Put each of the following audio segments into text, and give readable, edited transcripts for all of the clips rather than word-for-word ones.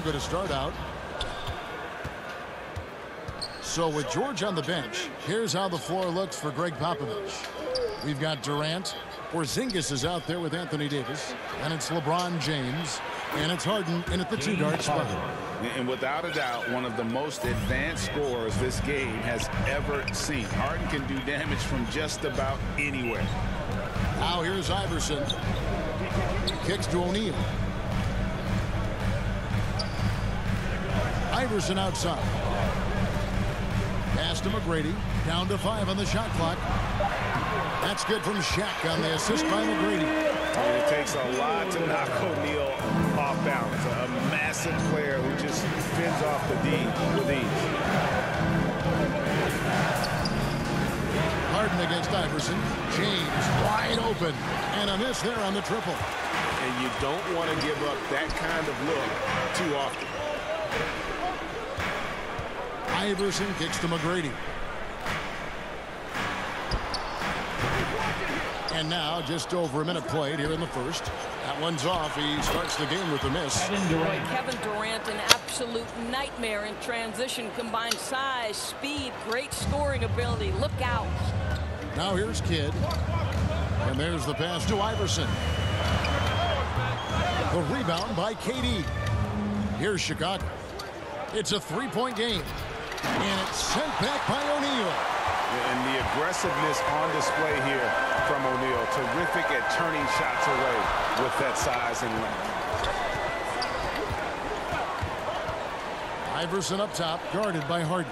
Chattanooga to start out. So with George on the bench, here's how the floor looks for Greg Popovich. We've got Durant. Porzingis is out there with Anthony Davis. And it's LeBron James. And it's Harden in at the two-guard spot. And without a doubt, one of the most advanced scorers this game has ever seen. Harden can do damage from just about anywhere. Now here's Iverson. Kicks to O'Neal. Iverson outside. Pass to McGrady. Down to 5 on the shot clock. That's good from Shaq on the assist by McGrady. And it takes a lot to knock O'Neal off balance. A massive player who just fends off the D with ease. Harden against Iverson. James wide open. And a miss there on the triple. And you don't want to give up that kind of look too often. Iverson kicks to McGrady. And now just over a minute played here in the first. That one's off. He starts the game with a miss. Kevin Durant, an absolute nightmare in transition. Combined size, speed, great scoring ability. Look out. Now here's Kidd. And there's the pass to Iverson. The rebound by KD. Here's Chicago. It's a three-point game. And it's sent back by O'Neal. And the aggressiveness on display here from O'Neal. Terrific at turning shots away with that size and length. Iverson up top, guarded by Harden.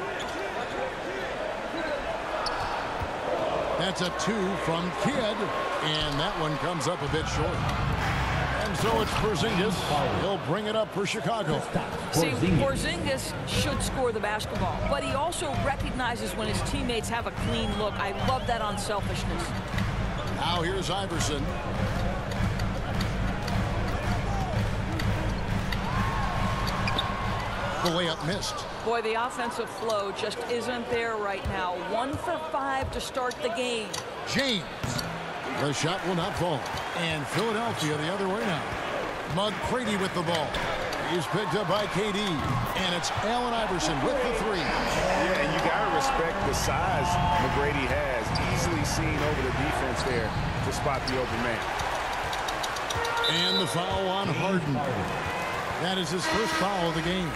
That's a 2 from Kidd. And that one comes up a bit short. And so it's Porzingis. He'll bring it up for Chicago. See, Porzingis should score the basketball, but he also recognizes when his teammates have a clean look. I love that unselfishness. Now here's Iverson. The layup missed. Boy, the offensive flow just isn't there right now. 1 for 5 to start the game. James. The shot will not fall. And Philadelphia the other way now. McGrady with the ball. He's picked up by KD. And it's Allen Iverson with the 3. Yeah, and you got to respect the size McGrady has. Easily seen over the defense there to spot the open man. And the foul on Harden. That is his first foul of the game.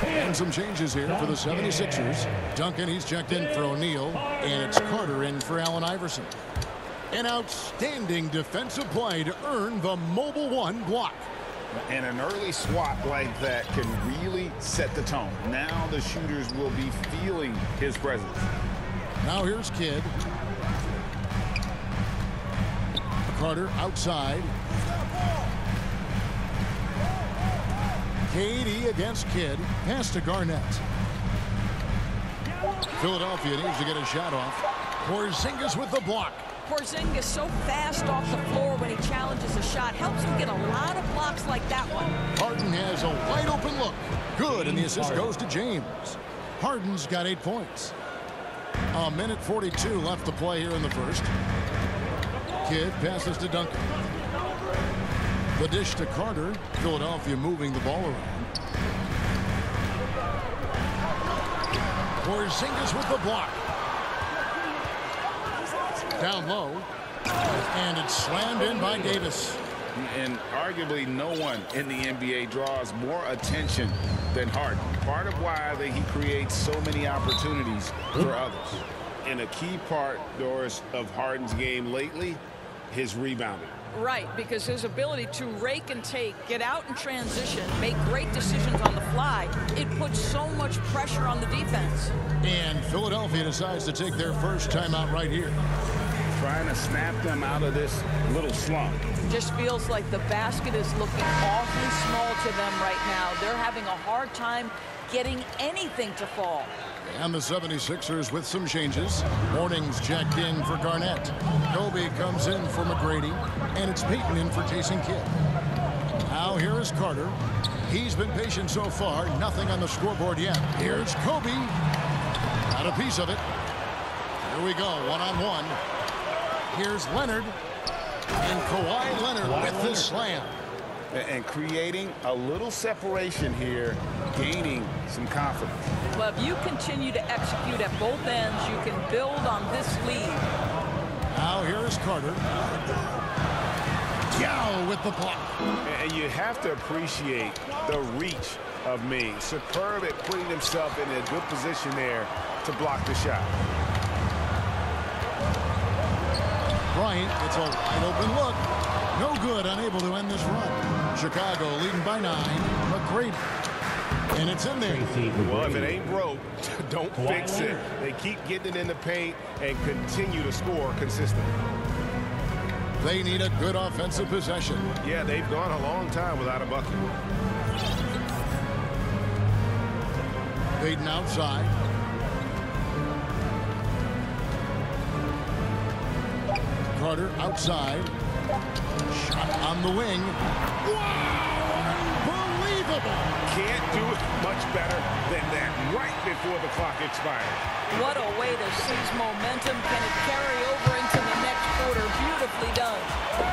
And some changes here for the 76ers. Duncan, he's checked in for O'Neal. And it's Carter in for Allen Iverson. An outstanding defensive play to earn the Mobile One block. And an early swat like that can really set the tone. Now the shooters will be feeling his presence. Now here's Kidd. Carter outside. KD against Kidd. Pass to Garnett. Philadelphia needs to get a shot off. Porzingis with the block. Porzingis so fast off the floor when he challenges a shot. Helps him get a lot of blocks like that one. Harden has a wide open look. Good, and the assist goes to James. Harden's got 8 points. A minute 42 left to play here in the first. Kidd passes to Duncan. The dish to Carter. Philadelphia moving the ball around. Porzingis with the block. Down low. And it's slammed in by Davis. And arguably no one in the NBA draws more attention than Harden. Part of why he creates so many opportunities for others. And a key part, Doris, of Harden's game lately, his rebounding. Right, because his ability to rake and take, get out in transition, make great decisions on the fly, it puts so much pressure on the defense. And Philadelphia decides to take their first timeout right here. Trying to snap them out of this little slump. Just feels like the basket is looking awfully small to them right now. They're having a hard time getting anything to fall. And the 76ers with some changes. Morning's checked in for Garnett. Kobe comes in for McGrady. And it's Payton in for Jason Kidd. Now here is Carter. He's been patient so far. Nothing on the scoreboard yet. Here's Kobe. Got a piece of it. Here we go, one-on-one. Here's Leonard. And Kawhi Leonard with the slam. And creating a little separation here, gaining some confidence. Well, if you continue to execute at both ends, you can build on this lead. Now here is Carter. Yao with the block. And you have to appreciate the reach of Ming. Superb at putting himself in a good position there to block the shot. Bryant gets a wide open look. No good, unable to end this run. Chicago leading by 9. McGrady. And it's in there. Well, if it ain't broke, don't fix it. They keep getting it in the paint and continue to score consistently. They need a good offensive possession. Yeah, they've gone a long time without a bucket. Payton outside. Carter outside. Shot on the wing. Wow! Unbelievable! Can't do it much better than that right before the clock expired. What a way to seize momentum. Can it carry over into the next quarter? Beautifully done.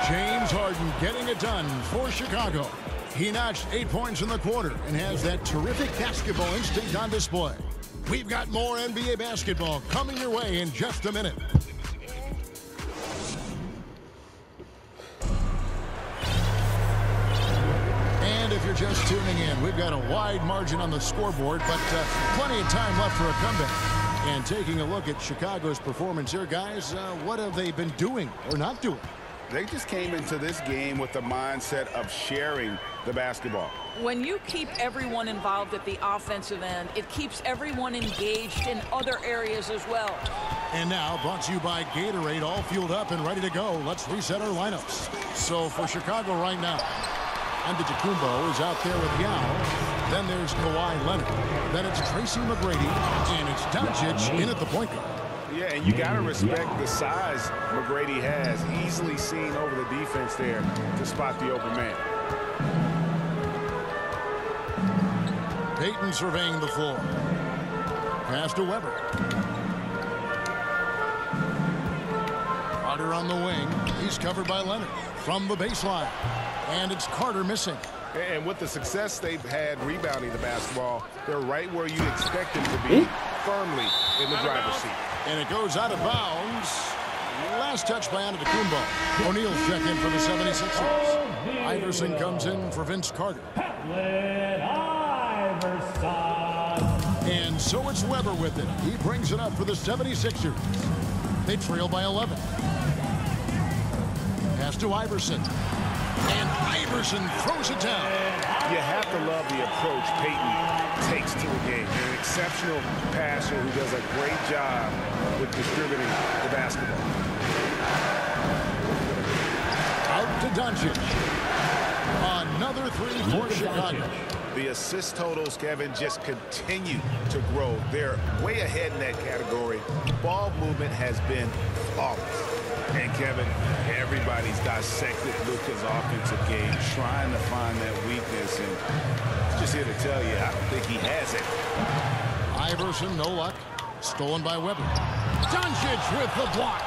James Harden getting it done for Chicago. He notched 8 points in the quarter and has that terrific basketball instinct on display. We've got more NBA basketball coming your way in just a minute. And if you're just tuning in, we've got a wide margin on the scoreboard, but plenty of time left for a comeback. And taking a look at Chicago's performance here, guys, what have they been doing or not doing? They just came into this game with the mindset of sharing the basketball. When you keep everyone involved at the offensive end, it keeps everyone engaged in other areas as well. And now, brought to you by Gatorade, all fueled up and ready to go. Let's reset our lineups. So for Chicago right now, Antetokounmpo is out there with Yao. Then there's Kawhi Leonard. Then it's Tracy McGrady. And it's Doncic in at the point guard. Yeah, and you got to respect the size McGrady has. Easily seen over the defense there to spot the open man. Payton surveying the floor. Pass to Weber. Carter on the wing. He's covered by Leonard from the baseline. And it's Carter missing. And with the success they've had rebounding the basketball, they're right where you'd expect them to be, firmly in the driver's seat. And it goes out of bounds. Last touch by Antetokounmpo. O'Neal check in for the 76ers. Iverson comes in for Vince Carter. And so it's Weber with it. He brings it up for the 76ers. They trail by 11. Pass to Iverson. And Iverson throws it down. You have to love the approach Payton takes to a game. An exceptional passer who does a great job with distributing the basketball. Out to Doncic. Another three for Chicago. The assist totals, Kevin, just continue to grow. They're way ahead in that category. Ball movement has been flawless. And Kevin, everybody's dissected Luka's offensive game, trying to find that weakness. And just here to tell you, I don't think he has it. Iverson, no luck. Stolen by Weber. Doncic with the block.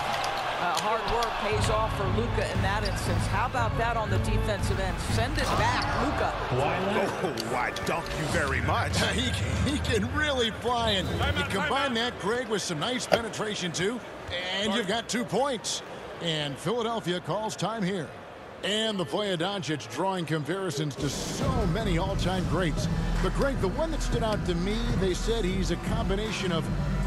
Hard work pays off for Luka in that instance. How about that on the defensive end? Send it back, Luka. Oh, I dunk you very much. He can really fly. And you combine that, Greg, with some nice penetration, too. And you've got 2 points. And Philadelphia calls time here. And the play of Doncic drawing comparisons to so many all-time greats. But, Greg, the one that stood out to me, they said he's a combination of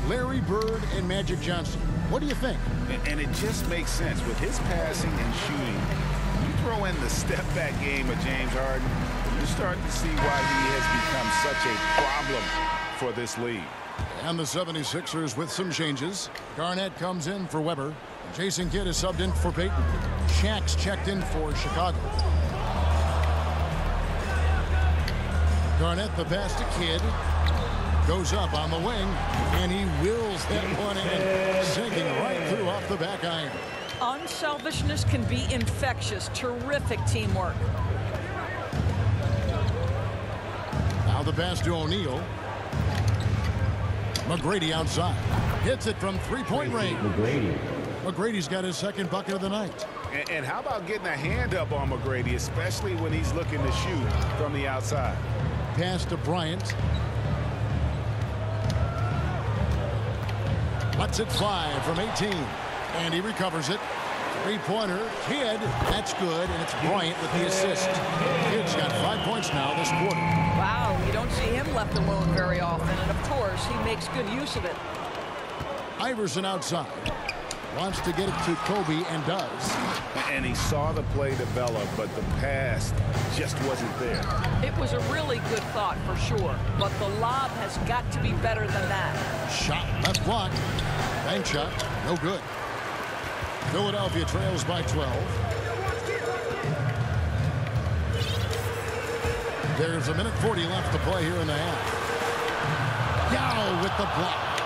Larry Bird and Magic Johnson. What do you think? And it just makes sense. With his passing and shooting, you throw in the step-back game of James Harden, you're starting to see why he has become such a problem for this league. And the 76ers with some changes. Garnett comes in for Weber. Jason Kidd is subbed in for Payton. Shaq's checked in for Chicago. Garnett the pass to Kidd. Goes up on the wing, and he wills that one in, sinking right through off the back iron. Unselfishness can be infectious. Terrific teamwork. Now the pass to O'Neal. McGrady outside. Hits it from three-point range. McGrady's got his second bucket of the night. And how about getting a hand up on McGrady, especially when he's looking to shoot from the outside? Pass to Bryant. Lets it fly from 18. And he recovers it. Three-pointer. Kidd. That's good. And it's Bryant with the assist. Kidd's got 5 points now this quarter. Wow, you don't see him left alone very often. And, of course, he makes good use of it. Iverson outside. Wants to get it to Kobe and does. And he saw the play develop, but the pass just wasn't there. It was a really good thought for sure, but the lob has got to be better than that. Shot left block. Bank shot. No good. Philadelphia trails by 12. There's a minute 40 left to play here in the half. Yao with the block.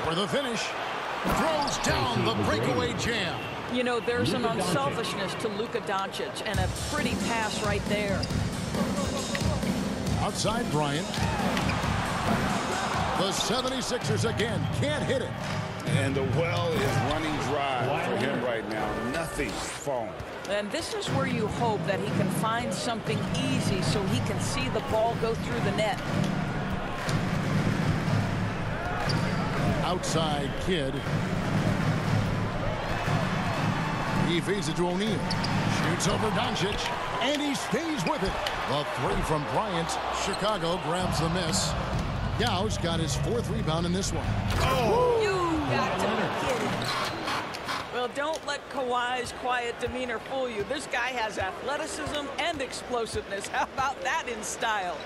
For the finish. Throws down the breakaway jam. You know, there's an unselfishness to Luka Doncic, and a pretty pass right there. Outside Bryant. The 76ers again can't hit it. And the well is running dry for him right now. Nothing's falling. And this is where you hope that he can find something easy so he can see the ball go through the net. Outside Kidd. He feeds it to O'Neal. Shoots over Doncic. And he stays with it. The three from Bryant. Chicago grabs the miss. Yao's got his fourth rebound in this one. Oh! You got to be kidding. Well, don't let Kawhi's quiet demeanor fool you. This guy has athleticism and explosiveness. How about that in style?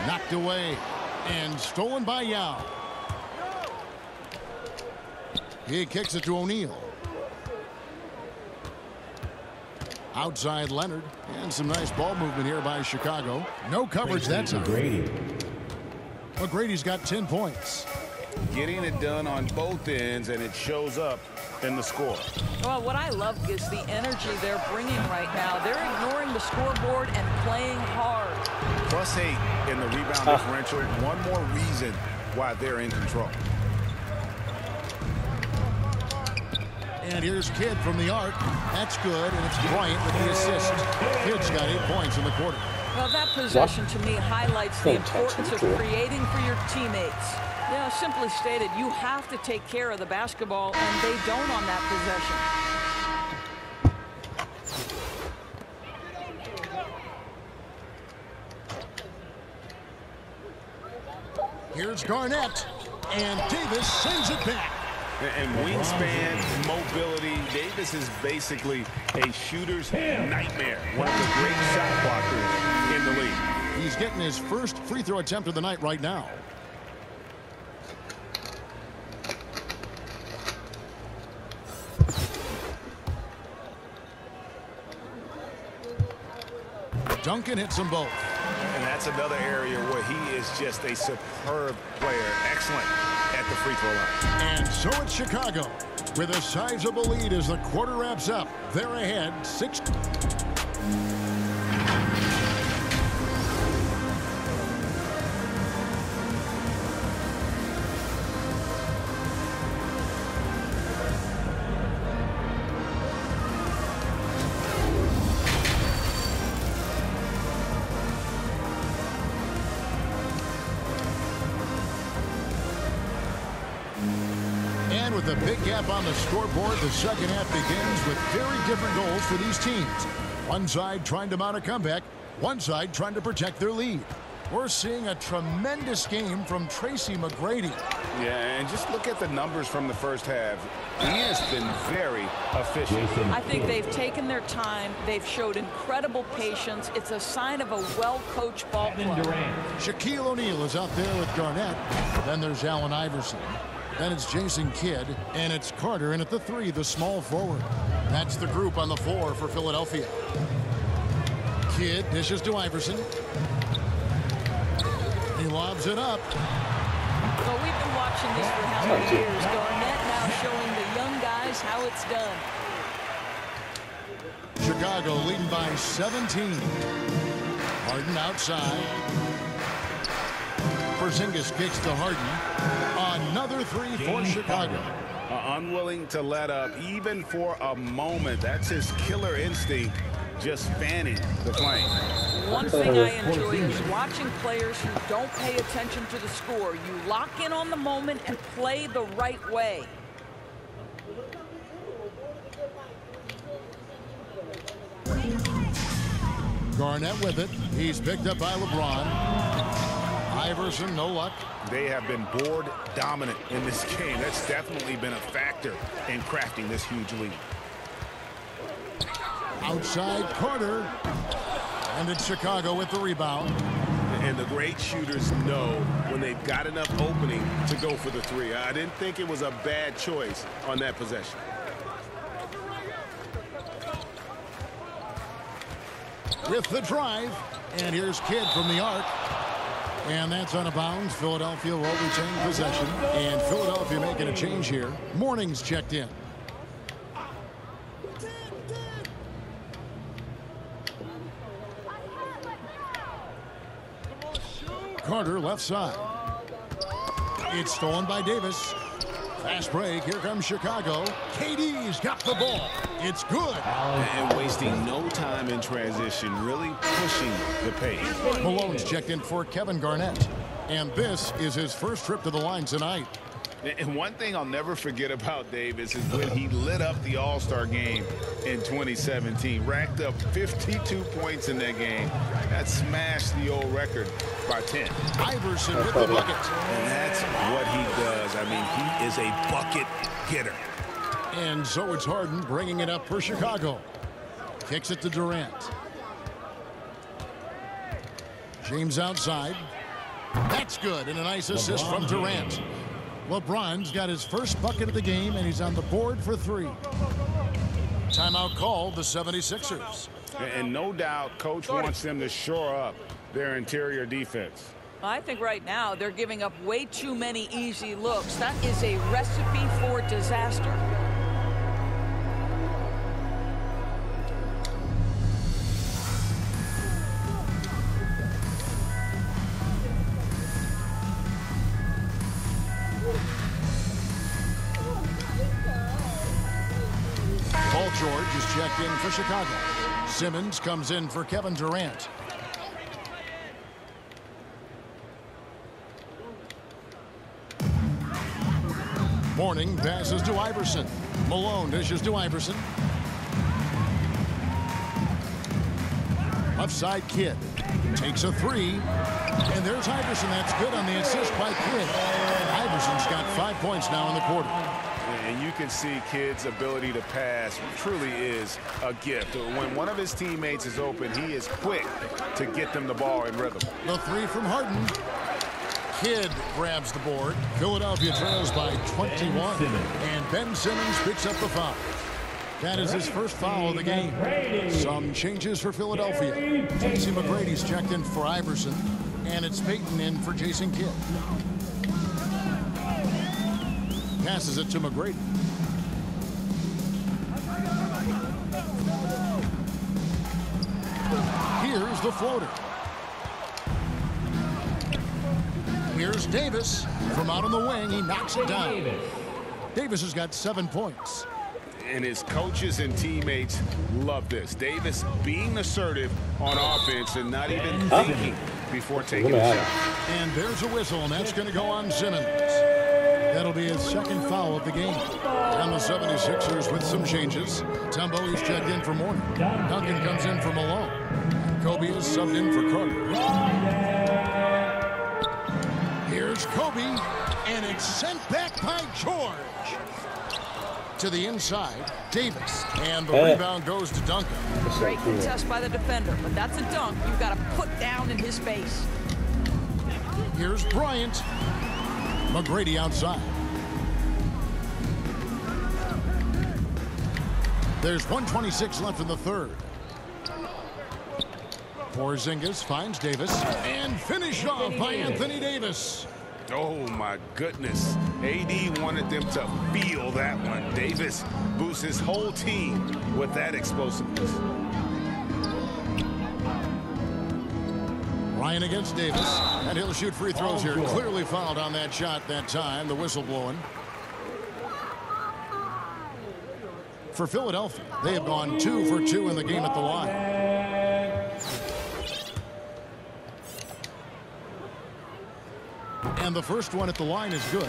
Knocked away and stolen by Yao. He kicks it to O'Neal. Outside Leonard. And some nice ball movement here by Chicago. No coverage that time. McGrady's got 10 points. Getting it done on both ends, and it shows up in the score. Well, what I love is the energy they're bringing right now. They're ignoring the scoreboard and playing hard. +8 in the rebound differential. One more reason why they're in control. And here's Kidd from the arc. That's good, and it's Bryant with the assist. Kidd's got 8 points in the quarter. Well, that possession to me highlights the importance of creating for your teammates. You know, simply stated, you have to take care of the basketball, and they don't on that possession. Here's Garnett, and Davis sends it back. And wingspan, mobility, Davis is basically a shooter's nightmare. One of the great shot blockers in the league. He's getting his first free throw attempt of the night right now. Duncan hits them both. And that's another area where he is just a superb player. Excellent at the free throw line. And so it's Chicago with a sizable lead as the quarter wraps up. They're ahead 6. With a big gap on the scoreboard, the second half begins with very different goals for these teams. One side trying to mount a comeback, one side trying to protect their lead. We're seeing a tremendous game from Tracy McGrady. Yeah, and just look at the numbers from the first half. He has been very efficient. I think they've taken their time. They've showed incredible patience. It's a sign of a well-coached ball club. Shaquille O'Neal is out there with Garnett. Then there's Allen Iverson. Then it's Jason Kidd, and it's Carter in at the 3, the small forward. That's the group on the floor for Philadelphia. Kidd dishes to Iverson. He lobs it up. Well, we've been watching this for how many years? Garnett now showing the young guys how it's done. Chicago leading by 17. Harden outside. Porzingis kicks to Harden. Another 3 for Chicago. unwilling to let up even for a moment. That's his killer instinct, just fanning the flame. One thing I enjoy is watching players who don't pay attention to the score. You lock in on the moment and play the right way. Garnett with it. He's picked up by LeBron. Iverson, no luck. They have been board dominant in this game. That's definitely been a factor in crafting this huge lead. Outside Carter. And it's Chicago with the rebound. And the great shooters know when they've got enough opening to go for the three. I didn't think it was a bad choice on that possession. With the drive. And here's Kidd from the arc. And that's out of bounds. Philadelphia will retain possession. And Philadelphia making a change here. Morning's checked in. Carter left side. It's stolen by Davis. Fast break. Here comes Chicago. KD's got the ball. It's good. And wasting no time in transition, really pushing the pace. Malone's checked in for Kevin Garnett. And this is his first trip to the line tonight. And one thing I'll never forget about Davis is when he lit up the All-Star game in 2017. Racked up 52 points in that game. That smashed the old record by 10. Iverson with the bucket. And that's what he does. I mean, he is a bucket getter. And so it's Harden bringing it up for Chicago. Kicks it to Durant. James outside. That's good. And a nice assist from Durant. LeBron's got his first bucket of the game, and he's on the board for three. Timeout called the 76ers. And no doubt, Coach wants them to shore up their interior defense. I think right now they're giving up way too many easy looks. That is a recipe for disaster. Paul George is checked in for Chicago. Simmons comes in for Kevin Durant. Morning passes to Iverson. Malone dishes to Iverson. Left side Kidd takes a three. And there's Iverson. That's good on the assist by Kidd. Iverson's got 5 points now in the quarter. And you can see Kidd's ability to pass truly is a gift. When one of his teammates is open, he is quick to get them the ball in rhythm. The three from Harden. Kidd grabs the board. Philadelphia trails by 21. And Ben Simmons picks up the foul. That is his first foul of the game. Some changes for Philadelphia. Tracy McGrady's checked in for Iverson. And it's Payton in for Jason Kidd. Passes it to McGrady. Here's the floater. Here's Davis from out on the wing. He knocks it down. Davis has got 7 points. And his coaches and teammates love this. Davis being assertive on offense and not even thinking before taking a shot. And there's a whistle, and that's going to go on Simmons. That'll be his second foul of the game. And the 76ers with some changes. Tumbo is checked in for Mourning. Duncan comes in for Malone. And Kobe is subbed in for Carter. Here's Kobe, and it's sent back by George. To the inside, Davis. And the rebound goes to Duncan. Great contest by the defender, but that's a dunk you've got to put down in his face. Here's Bryant. McGrady outside. There's 1:26 left in the third. Porzingis finds Davis and finished off by Anthony Davis. Oh, my goodness. AD wanted them to feel that one. Davis boosts his whole team with that explosiveness. Ryan against Davis, and he'll shoot free throws here. Clearly fouled on that shot that time. The whistle blowing. For Philadelphia, they have gone 2 for 2 in the game at the line. And the first one at the line is good.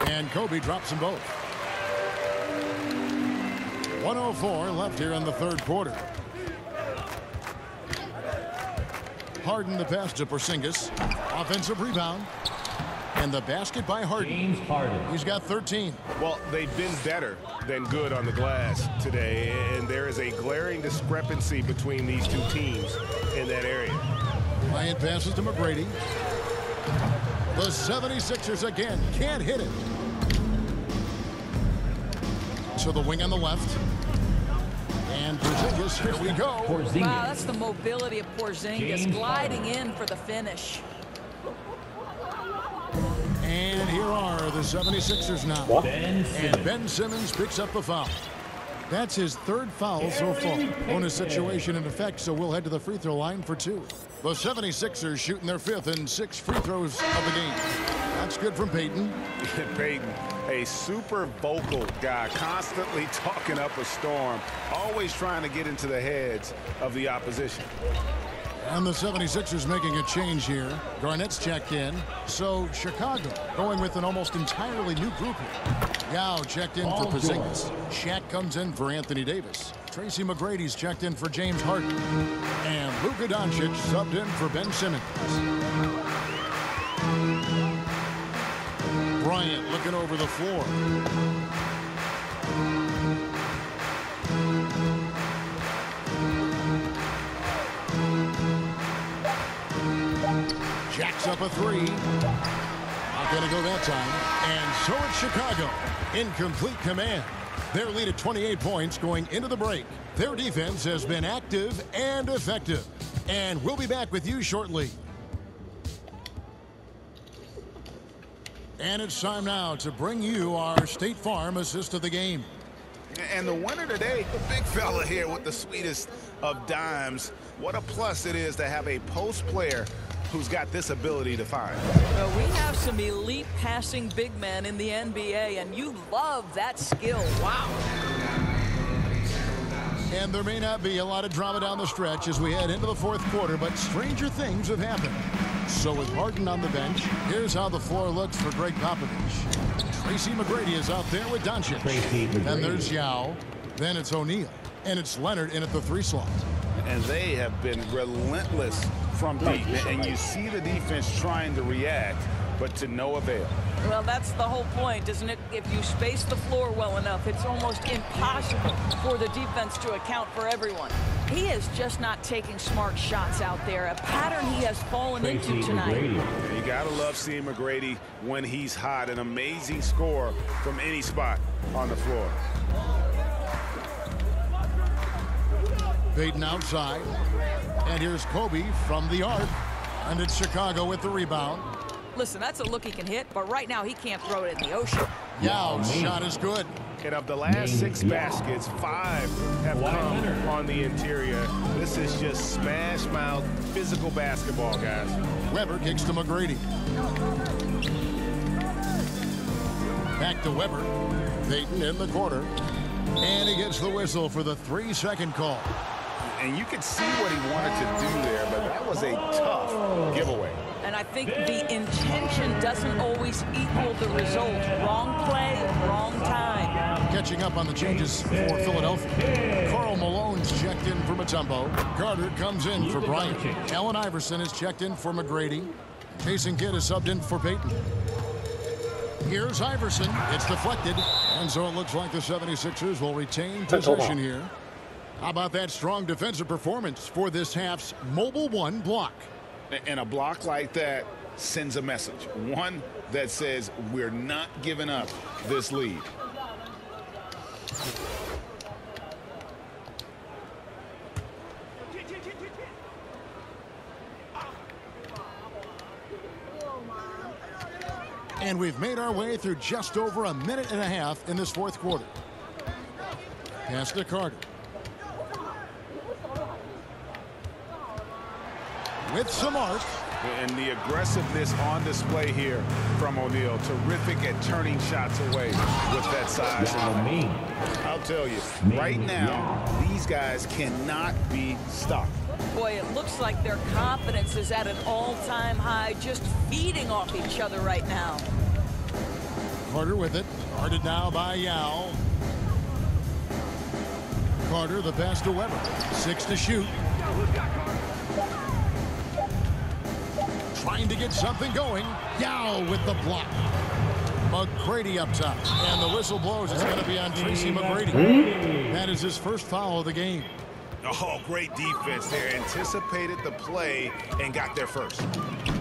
And Kobe drops them both. 1:04 left here in the third quarter. Harden the pass to Porzingis. Offensive rebound. And the basket by Harden. James Harden. He's got 13. Well, they've been better than good on the glass today, and there is a glaring discrepancy between these two teams in that area. Bryant passes to McGrady. The 76ers again can't hit it. To the wing on the left. And Porzingis, here we go. Porzingis. Wow, that's the mobility of Porzingis James gliding in for the finish. And here are the 76ers now. Ben Simmons. And Ben Simmons picks up the foul. That's his third foul so far. Bonus situation in effect, so we'll head to the free throw line for 2. The 76ers shooting their 5th and 6th free throws of the game. That's good from Payton. Payton, a super vocal guy, constantly talking up a storm, always trying to get into the heads of the opposition. And the 76ers making a change here. Garnett's checked in. So Chicago going with an almost entirely new group here. Yao checked in for Porzingis. Shaq comes in for Anthony Davis. Tracy McGrady's checked in for James Harden. And Luka Doncic subbed in for Ben Simmons. Bryant looking over the floor. Jacks up a 3. Not going to go that time. And so it's Chicago in complete command. Their lead at 28 points going into the break. Their defense has been active and effective. And we'll be back with you shortly. And it's time now to bring you our State Farm assist of the game. And the winner today, the big fella here with the sweetest of dimes. What a plus it is to have a post player who's got this ability to find. Well, we have some elite passing big men in the NBA, and you love that skill. Wow. And there may not be a lot of drama down the stretch as we head into the fourth quarter, but stranger things have happened. So with Harden on the bench, here's how the floor looks for Greg Popovich. Tracy McGrady is out there with Doncic. Then there's Yao. Then it's O'Neal. And it's Leonard in at the 3 slot. And they have been relentless from deep. And you see the defense trying to react, but to no avail. Well, that's the whole point, isn't it? If you space the floor well enough, it's almost impossible for the defense to account for everyone. He is just not taking smart shots out there, a pattern he has fallen into tonight. You gotta love seeing McGrady when he's hot. An amazing score from any spot on the floor. Payton outside. And here's Kobe from the arc. And it's Chicago with the rebound. Listen, that's a look he can hit, but right now he can't throw it in the ocean. Yao's shot is good. And of the last 6 baskets, 5 have come on the interior. This is just smash mouth physical basketball, guys. Weber kicks to McGrady. Back to Weber. Payton in the corner. And he gets the whistle for the 3-second call. And you could see what he wanted to do there, but that was a tough giveaway. And I think the intention doesn't always equal the result. Wrong play, wrong time. Catching up on the changes for Philadelphia. Karl Malone's checked in for Mutombo. Carter comes in for Bryant. Allen Iverson is checked in for McGrady. Jason Kidd is subbed in for Payton. Here's Iverson. It's deflected. And so it looks like the 76ers will retain possession here. How about that strong defensive performance for this half's Mobile One block? And a block like that sends a message. One that says we're not giving up this lead. And we've made our way through just over a minute and a half in this fourth quarter. Pass to Carter. With some arc, And the aggressiveness on display here from O'Neal. Terrific at turning shots away with that size. I'll tell you, right now, these guys cannot be stopped. Boy, it looks like their confidence is at an all-time high, just feeding off each other right now. Carter with it. Guarded now by Yao. Carter, the pass to Weber. 6 to shoot. Trying to get something going. Yao with the block. McGrady up top. And the whistle blows. It's going to be on Tracy McGrady. That is his first foul of the game. Oh, great defense there. Anticipated the play and got there first.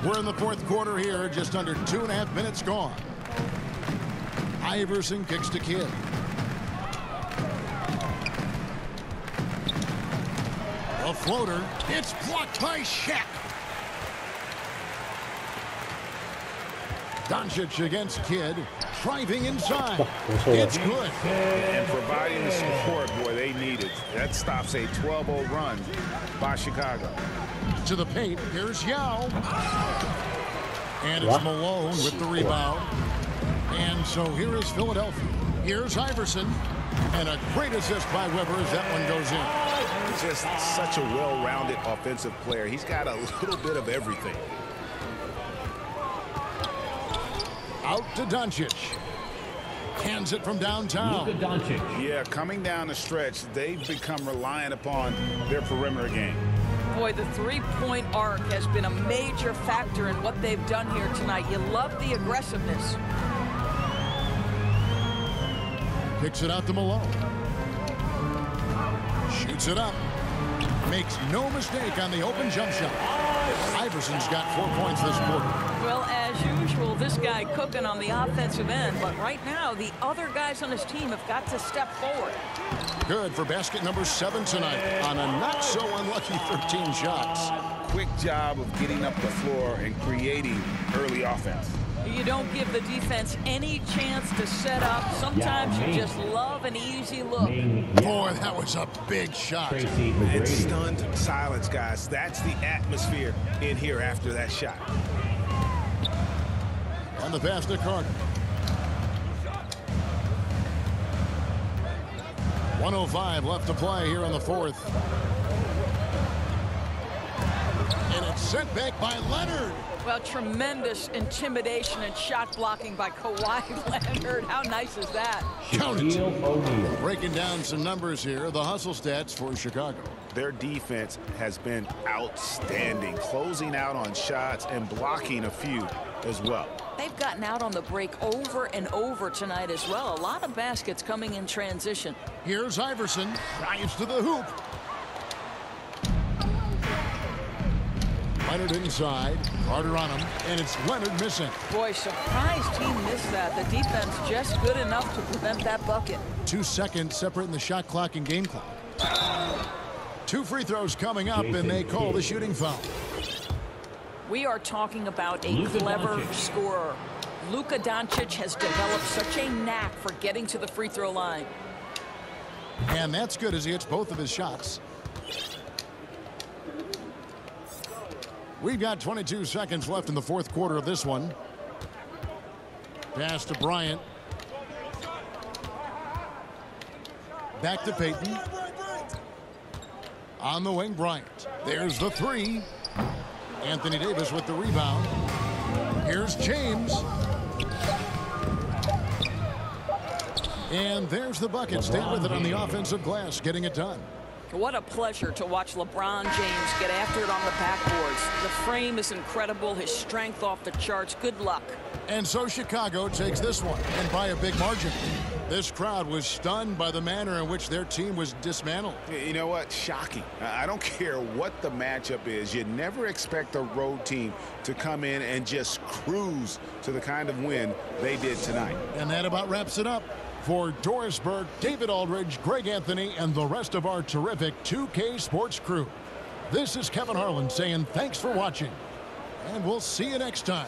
We're in the fourth quarter here. Just under 2.5 minutes gone. Iverson kicks to Kidd. A floater. It's blocked by Shaq. Doncic against Kidd. Driving inside. It's good. And providing the support, boy, they needed. That stops a 12-0 run by Chicago. To the paint. Here's Yao. And it's Malone with the rebound. And so here is Philadelphia. Here's Iverson. And a great assist by Weber as that one goes in. Just such a well-rounded offensive player. He's got a little bit of everything. Out to Doncic. Hands it from downtown. Luka Doncic. Yeah, coming down the stretch, they've become reliant upon their perimeter game. Boy, the three-point arc has been a major factor in what they've done here tonight. You love the aggressiveness. Kicks it out to Malone. Shoots it up. Makes no mistake on the open jump shot. Iverson's got 4 points this quarter. Well, as usual, this guy cooking on the offensive end. But right now, the other guys on his team have got to step forward. Good for basket number 7 tonight on a not-so-unlucky 13 shots. Quick job of getting up the floor and creating early offense. You don't give the defense any chance to set up. Sometimes you just love an easy look. Boy, that was a big shot. And stunned silence, guys. That's the atmosphere in here after that shot. And the pass to Carter. 1:05 left to play here in the fourth. And it's sent back by Leonard. Well, tremendous intimidation and shot blocking by Kawhi Leonard. How nice is that? Count it. Breaking down some numbers here. The hustle stats for Chicago. Their defense has been outstanding, closing out on shots and blocking a few as well. They've gotten out on the break over and over tonight as well. A lot of baskets coming in transition. Here's Iverson. Drives to the hoop. Leonard inside. Carter on him. And it's Leonard missing. Boy, surprised he missed that. The defense just good enough to prevent that bucket. 2 seconds separating the shot clock and game clock. 2 free throws coming up, and they call the shooting foul. We are talking about a clever scorer. Luka Doncic has developed such a knack for getting to the free throw line. And that's good as he hits both of his shots. We've got 22 seconds left in the fourth quarter of this one. Pass to Bryant. Back to Payton. On the wing, Bryant. There's the three. Anthony Davis with the rebound. Here's James. And there's the bucket. Stay with it on the offensive glass, getting it done. What a pleasure to watch LeBron James get after it on the backboards. The frame is incredible. His strength off the charts. Good luck. And so Chicago takes this one, and by a big margin. This crowd was stunned by the manner in which their team was dismantled. You know what? Shocking. I don't care what the matchup is. You never expect a road team to come in and just cruise to the kind of win they did tonight. And that about wraps it up. For Doris Burke, David Aldridge, Greg Anthony, and the rest of our terrific 2K Sports crew, this is Kevin Harlan saying thanks for watching, and we'll see you next time.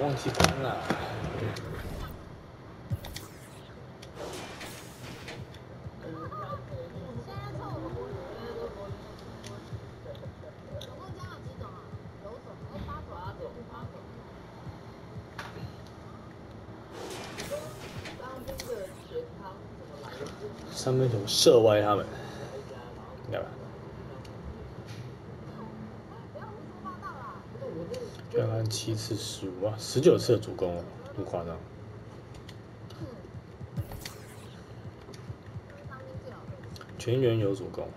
忘记关了。三分球射歪他们，应该吧？刚刚7次失误啊，19次的主攻哦，不夸张。全员有主攻。